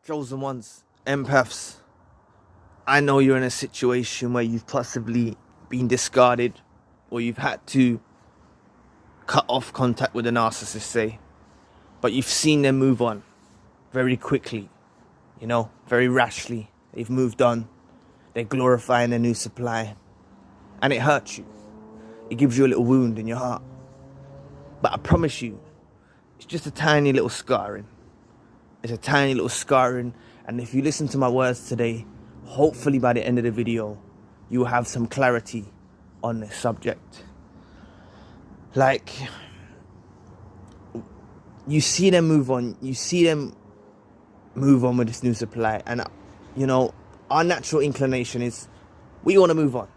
Chosen ones, empaths, I know you're in a situation where you've possibly been discarded or you've had to cut off contact with a narcissist, say, but you've seen them move on very quickly, very rashly. They've moved on. They're glorifying their new supply. And it hurts you. It gives you a little wound in your heart. But I promise you, it's just a tiny little scarring. It's a tiny little scarring. And if you listen to my words today, hopefully by the end of the video, you will have some clarity on this subject. Like, you see them move on. You see them move on with this new supply. And, our natural inclination is we want to move on.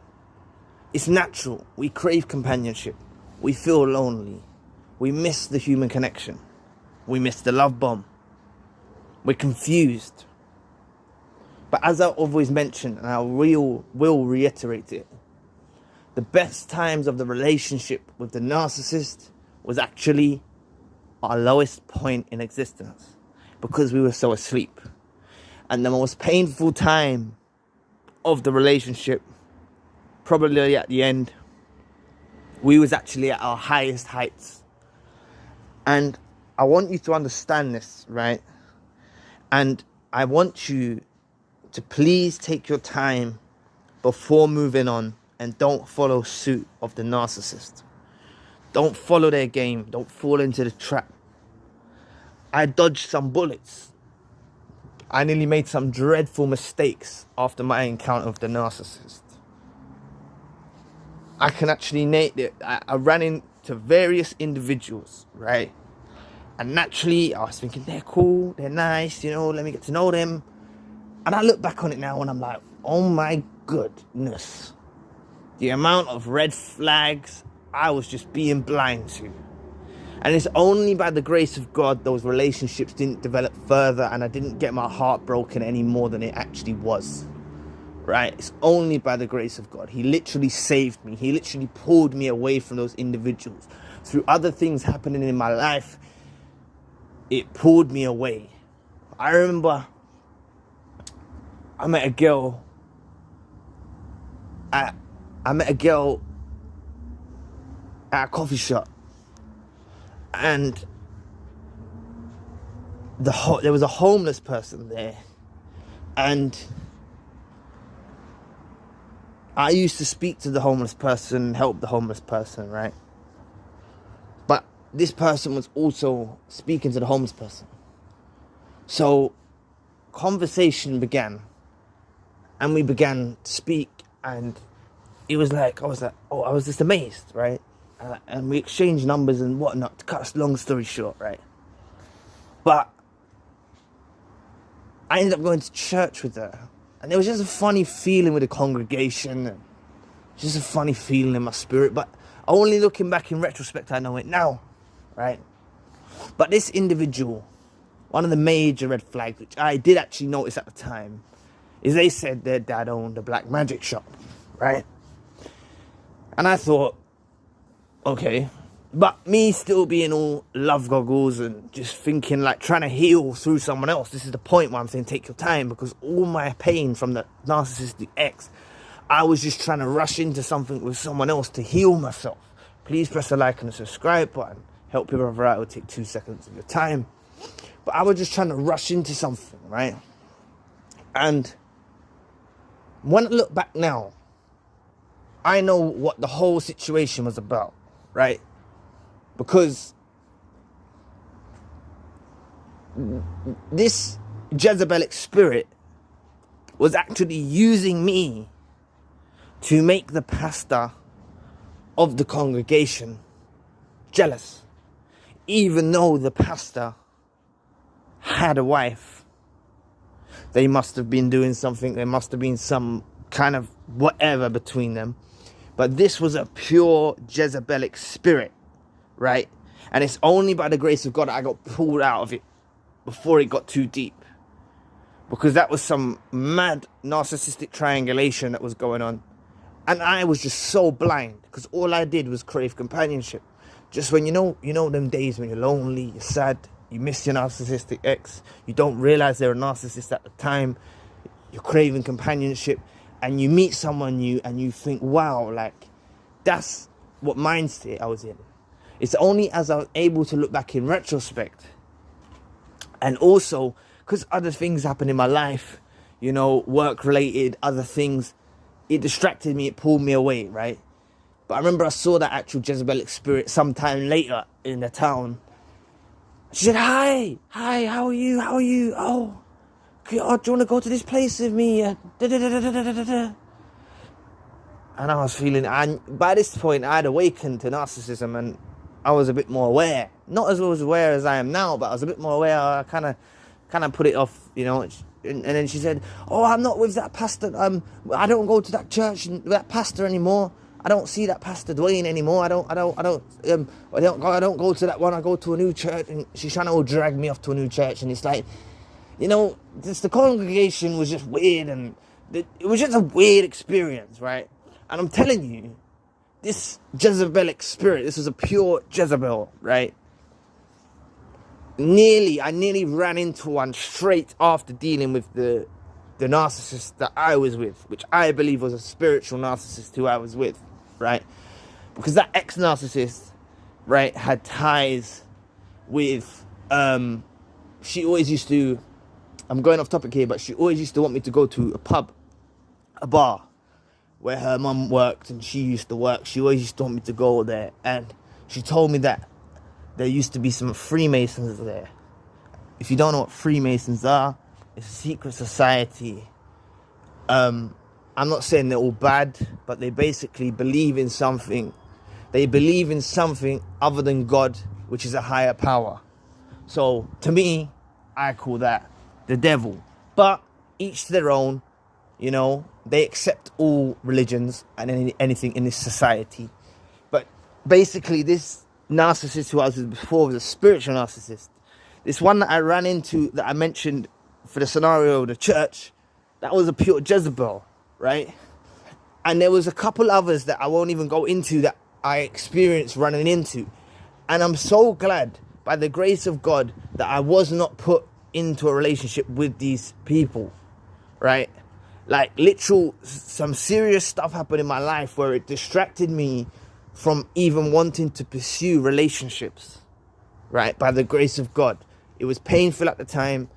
It's natural. We crave companionship. We feel lonely. We miss the human connection. We miss the love bomb. We're confused. But as I've always mentioned, and I will reiterate it, the best times of the relationship with the narcissist was actually our lowest point in existence because we were so asleep. And the most painful time of the relationship, probably at the end, we was actually at our highest heights. And I want you to understand this, right? And I want you to please take your time before moving on and don't follow suit of the narcissist. Don't follow their game. Don't fall into the trap. I dodged some bullets. I nearly made some dreadful mistakes after my encounter with the narcissist. I can actually name it. I ran into various individuals, right? And naturally, I was thinking, they're cool, they're nice, let me get to know them. And I look back on it now and I'm like, oh my goodness. The amount of red flags I was just being blind to. And it's only by the grace of God those relationships didn't develop further and I didn't get my heart broken any more than it actually was. Right? It's only by the grace of God. He literally saved me. He literally pulled me away from those individuals. Through other things happening in my life, it pulled me away. I remember I met a girl. I met a girl at a coffee shop. And there was a homeless person there. And I used to speak to the homeless person, help the homeless person, right? But this person was also speaking to the homeless person. So conversation began. And we began to speak. And it was like, I was just amazed, right? And we exchanged numbers and whatnot, to cut a long story short, right? But I ended up going to church with her. And there was just a funny feeling with the congregation. And just a funny feeling in my spirit. But only looking back in retrospect, I know it now, right? But this individual, one of the major red flags, which I did actually notice at the time, is they said their dad owned a black magic shop, right? And I thought, okay, but me still being all love goggles and just thinking like trying to heal through someone else. This is the point where I'm saying take your time, because all my pain from the narcissistic ex, I was just trying to rush into something with someone else to heal myself. Please press the like and the subscribe button. Help your brother out. It will take 2 seconds of your time. But I was just trying to rush into something, right? And when I look back now, I know what the whole situation was about, right? Because this Jezebel Spirit was actually using me to make the pastor of the congregation jealous. Even though the pastor had a wife, they must have been doing something. There must have been some kind of whatever between them. But this was a pure Jezebelic spirit, right? And it's only by the grace of God I got pulled out of it before it got too deep. Because that was some mad narcissistic triangulation that was going on. And I was just so blind, because all I did was crave companionship. Just when you know them days when you're lonely, you're sad, You miss your narcissistic ex. You don't realize they're a narcissist at the time. You're craving companionship, and you meet someone new and you think, wow, like, that's what mindset I was in. It's only as I was able to look back in retrospect, and also because other things happened in my life, you know, work related, other things, it distracted me, it pulled me away, right? But I remember I saw that actual Jezebel Spirit sometime later in the town. She said, hi, how are you? Oh, do you want to go to this place with me? And I was feeling, and by this point, I had awakened to narcissism, and I was a bit more aware. Not as aware as I am now, but I was a bit more aware. I kind of put it off, you know. And then she said, oh, I'm not with that pastor. I don't go to that church and that pastor anymore. I don't see that Pastor Dwayne anymore. I don't go to that one. I go to a new church. And she's trying to drag me off to a new church, and it's like, you know, the congregation was just weird, and it was just a weird experience, right? And I'm telling you, this Jezebelic spirit, this was a pure Jezebel, right? I nearly ran into one straight after dealing with the narcissist that I was with, which I believe was a spiritual narcissist who I was with, right? Because that ex-narcissist, right, had ties with, she always used to, I'm going off topic here, but she always used to want me to go to a bar, where her mum worked and she used to work. She always used to want me to go there. And she told me that there used to be some Freemasons there. If you don't know what Freemasons are, it's a secret society. I'm not saying they're all bad, but they basically believe in something. They believe in something other than God, which is a higher power. So to me, I call that the devil. But each to their own, you know. They accept all religions and anything in this society. But basically, this narcissist who I was with before was a spiritual narcissist. This one that I ran into, that I mentioned for the scenario of the church, that was a pure Jezebel, right? And there was a couple others that I won't even go into that I experienced running into. And I'm so glad, by the grace of God, that I was not put into a relationship with these people, right? Like, some serious stuff happened in my life where it distracted me from even wanting to pursue relationships, right? By the grace of God. It was painful at the time,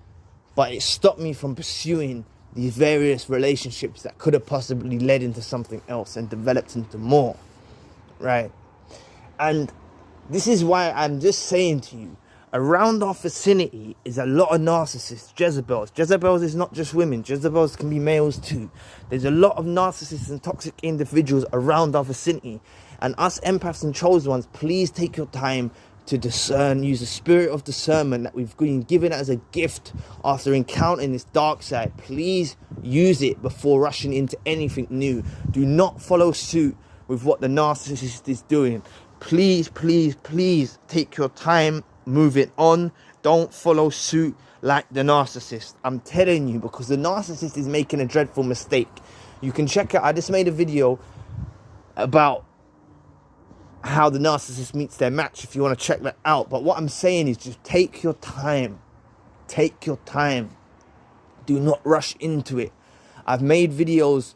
but it stopped me from pursuing these various relationships that could have possibly led into something else and developed into more, right? And this is why I'm just saying to you, around our vicinity is a lot of narcissists, Jezebels. Jezebels is not just women. Jezebels can be males too. There's a lot of narcissists and toxic individuals around our vicinity. And us empaths and chosen ones, please take your time to discern. Use the spirit of discernment that we've been given as a gift after encountering this dark side. Please use it before rushing into anything new. Do not follow suit with what the narcissist is doing. Please, please, please take your time. Move it on. Don't follow suit like the narcissist. I'm telling you, because the narcissist is making a dreadful mistake. You can check out, I just made a video about how the narcissist meets their match if you want to check that out. But what I'm saying is, just take your time. Take your time. Do not rush into it. I've made videos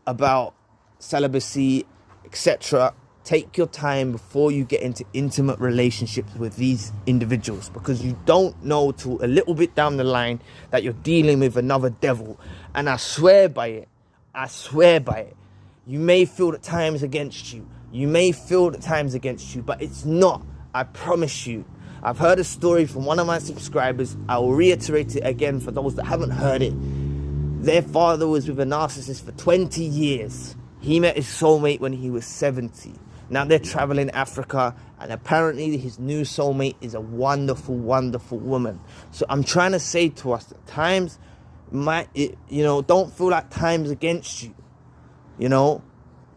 about celibacy, etc. Take your time before you get into intimate relationships with these individuals, because you don't know till a little bit down the line that you're dealing with another devil. And I swear by it. I swear by it. You may feel that time is against you. You may feel that time's against you, but it's not. I promise you. I've heard a story from one of my subscribers. I will reiterate it again for those that haven't heard it. Their father was with a narcissist for 20 years. He met his soulmate when he was 70. Now they're traveling Africa, and apparently his new soulmate is a wonderful, wonderful woman. So I'm trying to say to us that times don't feel like time's against you. You know,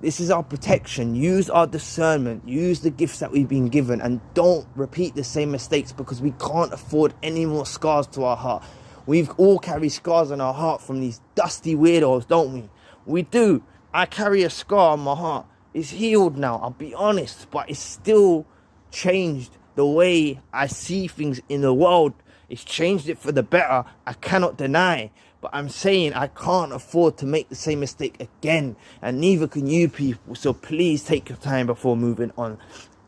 this is our protection. Use our discernment. Use the gifts that we've been given, and don't repeat the same mistakes, because we can't afford any more scars to our heart. We've all carried scars on our heart from these dusty weirdos, don't we? We do. I carry a scar on my heart. It's healed now, I'll be honest, but it's still changed the the way I see things in the world. It's changed it for the better. I cannot deny. But I'm saying I can't afford to make the same mistake again. And neither can you people. So please take your time before moving on.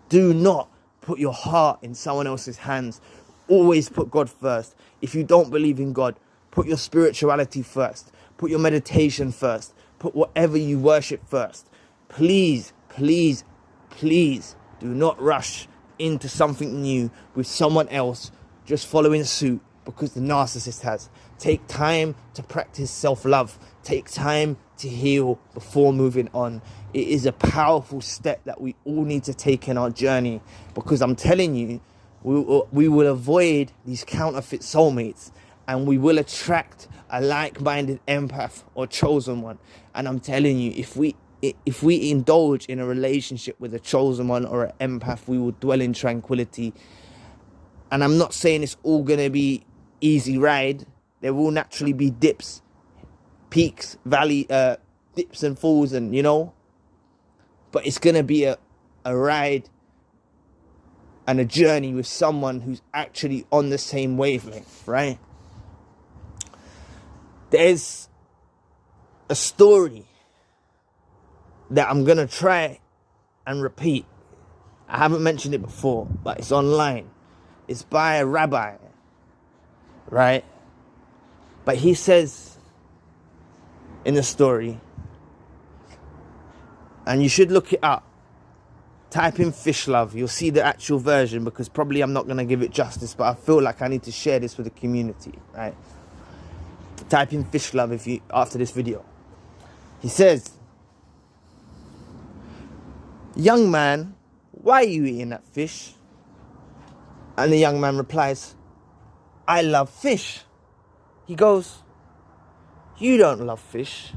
Do not put your heart in someone else's hands. Always put God first. If you don't believe in God, put your spirituality first. Put your meditation first. Put whatever you worship first. Please, please, please do not rush into something new with someone else just following suit because the narcissist has. Take time to practice self-love. Take time to heal before moving on. It is a powerful step that we all need to take in our journey, because I'm telling you, we will avoid these counterfeit soulmates, and we will attract a like-minded empath or chosen one. And I'm telling you, if we indulge in a relationship with a chosen one or an empath, we will dwell in tranquility. And I'm not saying it's all going to be easy ride. There will naturally be dips, peaks, dips and falls, and but it's going to be a ride and a journey with someone who's actually on the same wavelength, right? There's a story that I'm going to try and repeat. I haven't mentioned it before, but it's online. It's by a rabbi, right? But he says in the story, and you should look it up, type in fish love, you'll see the actual version, because probably I'm not going to give it justice, but I feel like I need to share this with the community, right? Type in fish love after this video. He says, "Young man, why are you eating that fish?" And the young man replies, "I love fish." He goes, "You don't love fish.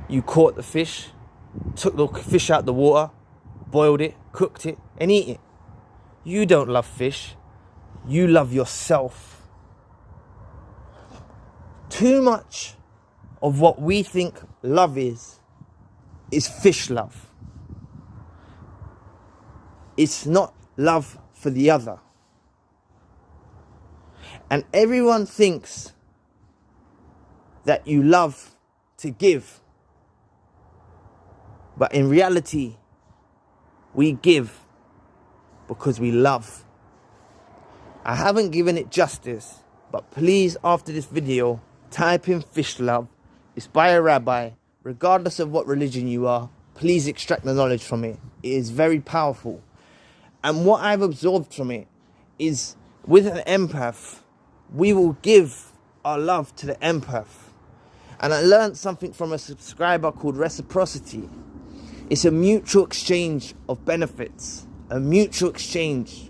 You caught the fish, took the fish out the water, boiled it, cooked it, and eat it. You don't love fish. You love yourself." Too much of what we think love is fish love. It's not love for the other. And everyone thinks that you love to give. But in reality, we give because we love. I haven't given it justice, but please, after this video, type in fish love. It's by a rabbi. Regardless of what religion you are, please extract the knowledge from it. It is very powerful. And what I've absorbed from it is, with an empath, we will give our love to the empath. And I learned something from a subscriber called reciprocity. It's a mutual exchange of benefits, a mutual exchange.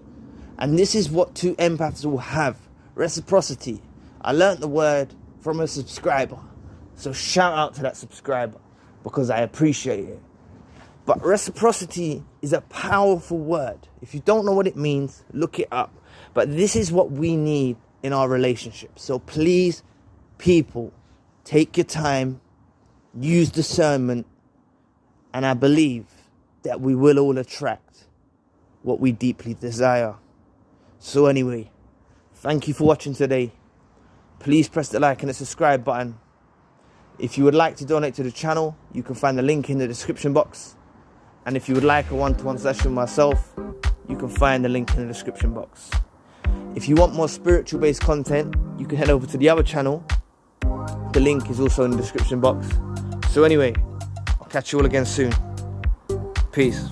And this is what two empaths will have, reciprocity. I learned the word from a subscriber. So shout out to that subscriber, because I appreciate it. But reciprocity is a powerful word. If you don't know what it means, look it up. But this is what we need in our relationship. So please, people, take your time, use discernment, and I believe that we will all attract what we deeply desire. So anyway, thank you for watching today. Please press the like and the subscribe button. If you would like to donate to the channel, you can find the link in the description box. And if you would like a one-to-one session with myself, you can find the link in the description box. If you want more spiritual-based content, you can head over to the other channel. The link is also in the description box. So anyway, I'll catch you all again soon. Peace.